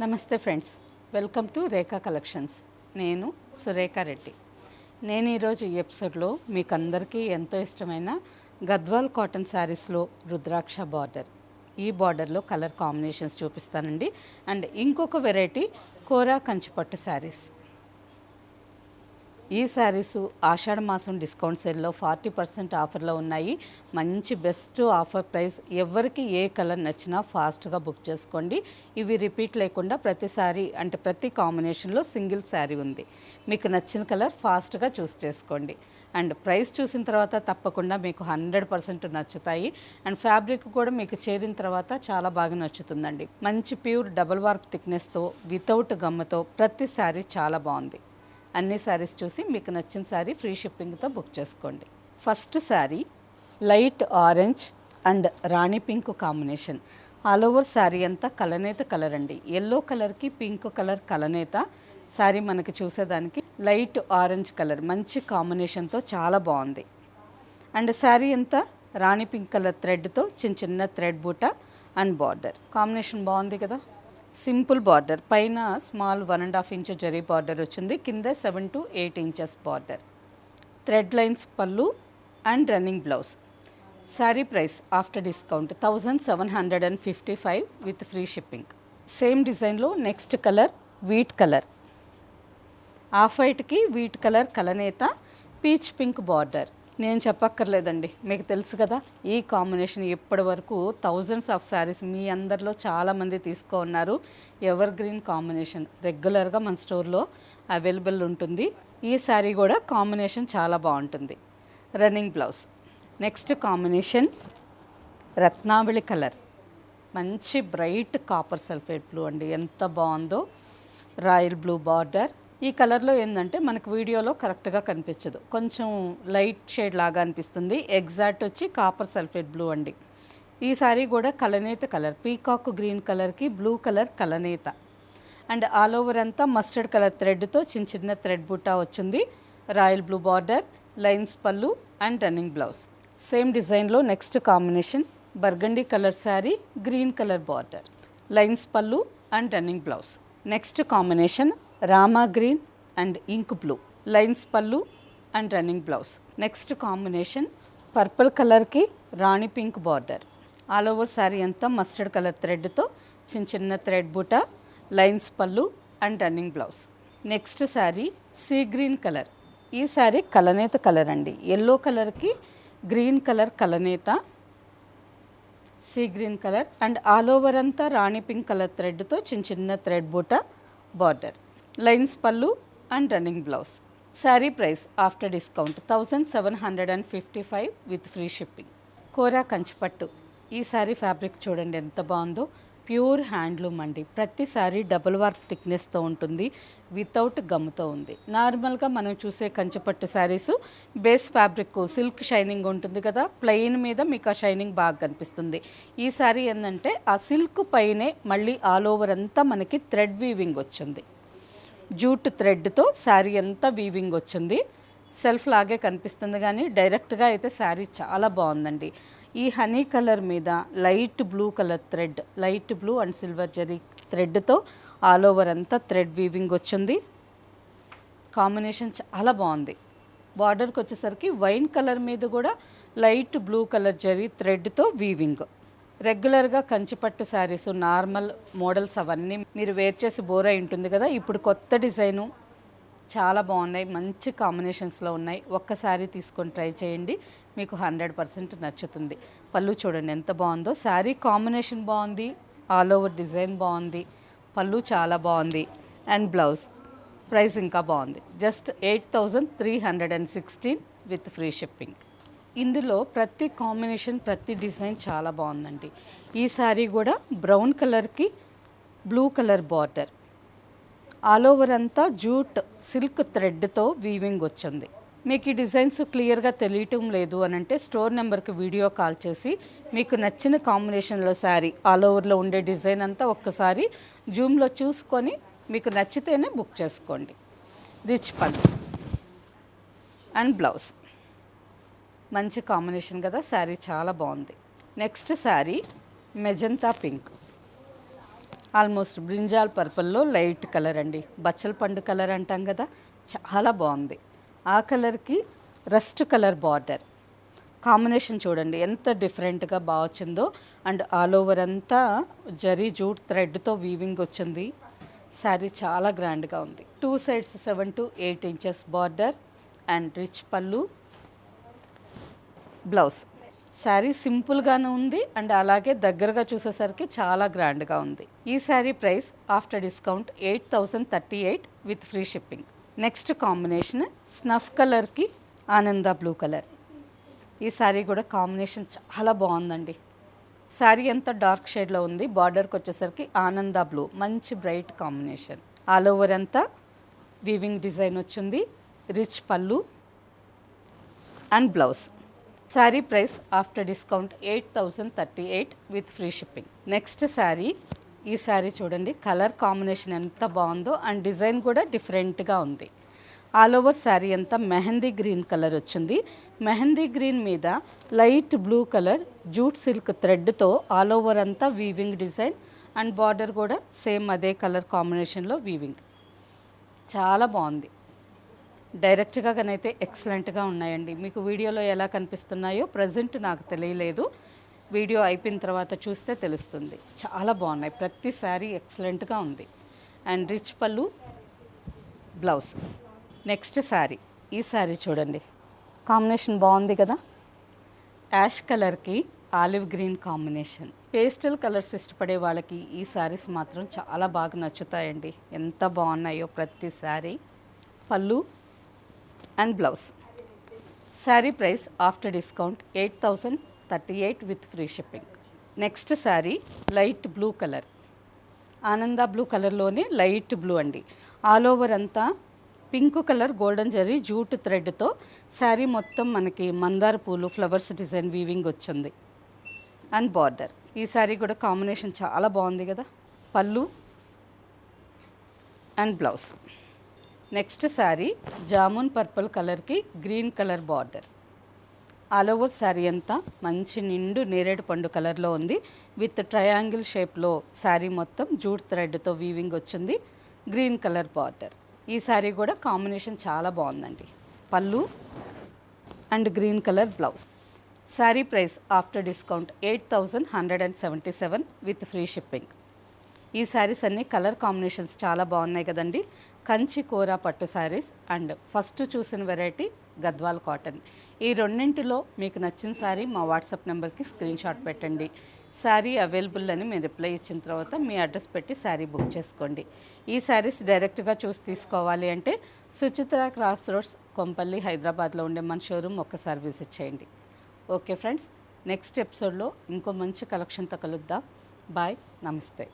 నమస్తే friends, welcome to Rekha collections. నేను సురేఖ రెడ్డి. నేను ఈరోజు ఈ ఎపిసోడ్లో మీకు అందరికీ ఎంతో ఇష్టమైన గద్వాల్ కాటన్ శారీస్లో రుద్రాక్ష బార్డర్, ఈ బార్డర్లో కలర్ కాంబినేషన్స్ చూపిస్తానండి. అండ్ ఇంకొక వెరైటీ కోరా కంచిపట్టు శారీస్. ఈ శారీసు ఆషాఢ మాసం డిస్కౌంట్ సేల్లో 40% ఆఫర్లో ఉన్నాయి. మంచి బెస్ట్ ఆఫర్ ప్రైస్. ఎవరికి ఏ కలర్ నచ్చినా ఫాస్ట్గా బుక్ చేసుకోండి. ఇవి రిపీట్ లేకుండా ప్రతిసారి అంటే ప్రతి కాంబినేషన్లో సింగిల్ శారీ ఉంది. మీకు నచ్చిన కలర్ ఫాస్ట్గా చూస్ చేసుకోండి. అండ్ ప్రైస్ చూసిన తర్వాత తప్పకుండా మీకు 100% నచ్చుతాయి. అండ్ ఫ్యాబ్రిక్ కూడా మీకు చేరిన తర్వాత చాలా బాగా నచ్చుతుందండి. మంచి ప్యూర్ డబుల్ వార్ప్ థిక్నెస్తో వితౌట్ గమ్ముతో ప్రతి శారీ చాలా బాగుంది. అన్ని శారీస్ చూసి మీకు నచ్చిన శారీ ఫ్రీ షిప్పింగ్తో బుక్ చేసుకోండి. First sari light orange and Rani pink combination. All over sari అంతా కలనేత కలర్ అండి. ఎల్లో కలర్కి పింక్ కలర్ కలనేత. శారీ మనకి చూసేదానికి లైట్ ఆరెంజ్ కలర్ మంచి కాంబినేషన్తో చాలా బాగుంది. అండ్ శారీ అంతా రాణి పింక్ కలర్ థ్రెడ్తో చిన్న చిన్న థ్రెడ్ బూట అండ్ బార్డర్ కాంబినేషన్ బాగుంది కదా. సింపుల్ బార్డర్, పైన స్మాల్ 1.5 ఇంచ్ జరీ బార్డర్ వచ్చింది, కింద 7 to 8 inches border. Thread lines పళ్ళు and running blouse. Sari price after discount 1755 with free shipping. Same డిజైన్లో next colour wheat colour. Off వైట్కి వీట్ కలర్ కలనేత, పీచ్ పింక్ బార్డర్. నేను చెప్పక్కర్లేదండి, మీకు తెలుసు కదా ఈ కాంబినేషన్. ఇప్పటి వరకు థౌజండ్స్ ఆఫ్ శారీస్ మీ అందరిలో చాలామంది ఉన్నారు. ఎవర్ గ్రీన్ కాంబినేషన్ రెగ్యులర్గా మన స్టోర్లో అవైలబుల్ ఉంటుంది. ఈ శారీ కూడా కాంబినేషన్ చాలా బాగుంటుంది. Running blouse. నెక్స్ట్ కాంబినేషన్ రత్నావళి కలర్, మంచి బ్రైట్ కాపర్ సల్ఫేట్ బ్లూ అండి, ఎంత బాగుందో. Royal blue border. ఈ కలర్లో ఏంటంటే మనకు వీడియోలో కరెక్ట్గా కనిపించదు, కొంచెం లైట్ షేడ్ లాగా అనిపిస్తుంది. ఎగ్జాక్ట్ వచ్చి కాపర్ సల్ఫేట్ బ్లూ అండి. ఈ సారీ కూడా కలనేత కలర్, పీకాక్ గ్రీన్ కలర్కి బ్లూ కలర్ కలనేత. అండ్ ఆల్ ఓవర్ అంతా మస్టర్డ్ కలర్ థ్రెడ్తో చిన్న చిన్న థ్రెడ్ బుట్టా వచ్చింది. రాయల్ బ్లూ బార్డర్, లైన్స్ పళ్ళు అండ్ రన్నింగ్ బ్లౌజ్. సేమ్ డిజైన్లో next combination burgundy colour sari, green colour border, lines పళ్ళు and running blouse. Next combination Rama green and ink blue, lines పళ్ళు and running blouse. Next combination purple కలర్కి రాణి pink border. All over sari అంతా mustard colour థ్రెడ్తో చిన్న చిన్న thread బూట, lines పళ్ళు and running blouse. Next sari sea green colour. ఈ శారీ కలనేత కలర్ అండి. ఎల్లో కలర్కి గ్రీన్ కలర్ కలనేత, sea green colour. And all over అంతా రాణి పింక్ కలర్ థ్రెడ్తో చిన్న చిన్న థ్రెడ్ బూట బార్డర్, లైన్స్ పళ్ళు and running blouse. Sari price after discount 1755 with free shipping. కోరా కంచిపట్టు. ఈ శారీ ఫ్యాబ్రిక్ చూడండి ఎంత బాగుందో. ప్యూర్ హ్యాండ్లూమ్ అండి. ప్రతి శారీ డబుల్ వార్ప్ థిక్నెస్తో ఉంటుంది, వితౌట్ గమ్ముతో ఉంది. నార్మల్గా మనం చూసే కంచిపట్టు saris base fabric silk shining ఉంటుంది కదా, ప్లెయిన్ మీద మీకు ఆ షైనింగ్ బాగా కనిపిస్తుంది. ఈ శారీ ఏంటంటే ఆ సిల్క్ పైనే మళ్ళీ ఆల్ ఓవర్ అంతా మనకి థ్రెడ్ వీవింగ్ వచ్చింది. జూట్ థ్రెడ్తో శారీ అంతా వీవింగ్ వచ్చింది. సెల్ఫ్ లాగే కనిపిస్తుంది కానీ డైరెక్ట్గా అయితే శారీ చాలా బాగుందండి. ఈ హనీ కలర్ మీద light blue colour thread, light blue and silver zari థ్రెడ్తో ఆల్ ఓవర్ అంతా థ్రెడ్ వీవింగ్ వచ్చింది. కాంబినేషన్ చాలా బాగుంది. బార్డర్కి వచ్చేసరికి వైన్ కలర్ మీద కూడా లైట్ బ్లూ కలర్ జరీ థ్రెడ్తో వీవింగ్. రెగ్యులర్గా కంచిపట్టు శారీస్ నార్మల్ మోడల్స్ అవన్నీ మీరు వేర్ చేసి బోర్ అయి ఉంటుంది కదా. ఇప్పుడు కొత్త డిజైను చాలా బాగున్నాయి, మంచి కాంబినేషన్స్లో ఉన్నాయి. ఒక్కసారి తీసుకొని ట్రై చేయండి, మీకు 100% నచ్చుతుంది. పళ్ళు చూడండి ఎంత బాగుందో. శారీ కాంబినేషన్ బాగుంది, ఆల్ ఓవర్ డిజైన్ బాగుంది, పళ్ళు చాలా బాగుంది. అండ్ బ్లౌజ్ ప్రైస్ ఇంకా బాగుంది. Just 8316 with free shipping. ఇందులో ప్రతి కాంబినేషన్ ప్రతి డిజైన్ చాలా బాగుందండి. ఈ శారీ కూడా బ్రౌన్ కలర్కి blue colour border, all over అంతా జూట్ సిల్క్ థ్రెడ్తో వీవింగ్ వచ్చింది. మీకు ఈ డిజైన్స్ క్లియర్గా తెలియటం లేదు అని అంటే స్టోర్ నెంబర్కి వీడియో కాల్ చేసి మీకు నచ్చిన కాంబినేషన్లో శారీ ఆల్ ఓవర్లో ఉండే డిజైన్ అంతా ఒక్కసారి జూమ్లో చూసుకొని మీకు నచ్చితేనే బుక్ చేసుకోండి. రిచ్ పళ్ళు అండ్ బ్లౌజ్. మంచి కాంబినేషన్ కదా, శారీ చాలా బాగుంది. Next sari magenta pink. Almost brinjal పర్పుల్లో లైట్ కలర్ అండి, బచ్చల పండు కలర్ అంటాం కదా, చాలా బాగుంది. ఆ కలర్కి రస్ట్ కలర్ బార్డర్ కాంబినేషన్ చూడండి ఎంత డిఫరెంట్గా బాగా వచ్చిందో. అండ్ ఆల్ ఓవర్ అంతా జరీ జూట్ థ్రెడ్తో వీవింగ్ వచ్చింది. శారీ చాలా గ్రాండ్గా ఉంది. 2 sides 7 to 8 inches border and rich పళ్ళు, బ్లౌజ్. శారీ సింపుల్గానే ఉంది అండ్ అలాగే దగ్గరగా చూసేసరికి చాలా గ్రాండ్గా ఉంది. ఈ sari price after discount 8038 with free shipping. Next combination snuff కలర్కి ఆనంద బ్లూ కలర్. ఈ శారీ కూడా కాంబినేషన్ చాలా బాగుందండి. శారీ అంతా డార్క్ షేడ్లో ఉంది, బార్డర్కి వచ్చేసరికి ఆనంద బ్లూ మంచి బ్రైట్ కాంబినేషన్. ఆల్ ఓవర్ అంతా వీవింగ్ డిజైన్ వచ్చింది, రిచ్ పళ్ళు and blouse. Sari price after discount 8038 with free shipping. Next sari, ఈ శారీ చూడండి కలర్ కాంబినేషన్ ఎంత బాగుందో అండ్ డిజైన్ కూడా డిఫరెంట్గా ఉంది. ఆల్ ఓవర్ శారీ అంతా మెహందీ గ్రీన్ కలర్ వచ్చింది. మెహందీ గ్రీన్ మీద light blue colour jute silk థ్రెడ్తో ఆల్ ఓవర్ అంతా వీవింగ్ డిజైన్ అండ్ బార్డర్ కూడా సేమ్ అదే కలర్ కాంబినేషన్లో వీవింగ్. చాలా బాగుంది. డైరెక్ట్గా కనైతే ఎక్సలెంట్గా ఉన్నాయండి. మీకు వీడియోలో ఎలా కనిపిస్తున్నాయో ప్రజెంట్ నాకు తెలియలేదు, వీడియో అయిపోయిన తర్వాత చూస్తే తెలుస్తుంది. చాలా బాగున్నాయి, ప్రతి శారీ ఎక్సలెంట్గా ఉంది. అండ్ రిచ్ పళ్ళు, బ్లౌజ్. నెక్స్ట్ శారీ, ఈ శారీ చూడండి కాంబినేషన్ బాగుంది కదా, యాష్ కలర్కి olive green combination. Pastel colours ఇష్టపడే వాళ్ళకి ఈ శారీస్ మాత్రం చాలా బాగా నచ్చుతాయండి, ఎంత బాగున్నాయో ప్రతి శారీ. పళ్ళు and blouse. Sari price after discount 8038 with free shipping. Next sari light blue colour, ఆనంద బ్లూ కలర్లోనే లైట్ బ్లూ అండి. ఆల్ ఓవర్ అంతా pink colour golden zari jute థ్రెడ్తో శారీ మొత్తం మనకి మందార పూలు ఫ్లవర్స్ డిజైన్ వీవింగ్ వచ్చింది అండ్ బార్డర్. ఈ శారీ కూడా కాంబినేషన్ చాలా బాగుంది కదా. పళ్ళు అండ్ బ్లౌజ్. నెక్స్ట్ శారీ జామున్ పర్పుల్ కలర్కి green colour border. All over sari అంతా మంచి నిండు నేరేడు పండు కలర్లో ఉంది విత్ ట్రయాంగిల్ షేప్లో శారీ మొత్తం జూట్ థ్రెడ్తో వీవింగ్ వచ్చింది, గ్రీన్ కలర్ బార్డర్. ఈ శారీ కూడా కాంబినేషన్ చాలా బాగుందండి. పళ్ళు and green colour blouse. Sari price after discount 8177 with free shipping. ఈ శారీస్ అన్ని కలర్ కాంబినేషన్స్ చాలా బాగున్నాయి కదండి. కంచి కోరా పట్టు శారీస్ అండ్ ఫస్ట్ చూసిన వెరైటీ గద్వాల్ కాటన్. ఈ రెండింటిలో మీకు నచ్చిన శారీ మా వాట్సాప్ నెంబర్కి స్క్రీన్ షాట్ పెట్టండి. శారీ అవైలబుల్ అని మీరు రిప్లై ఇచ్చిన తర్వాత మీ అడ్రస్ పెట్టి శారీ బుక్ చేసుకోండి. ఈ శారీస్ డైరెక్ట్గా చూసి తీసుకోవాలి అంటే సుచిత్ర క్రాస్ రోడ్స్, కొంపల్లి, హైదరాబాద్లో ఉండే మన షోరూమ్ ఒక్కసారి విజిట్ చేయండి. ఓకే ఫ్రెండ్స్, నెక్స్ట్ ఎపిసోడ్లో ఇంకో మంచి కలెక్షన్తో కలుద్దాం. బాయ్, నమస్తే.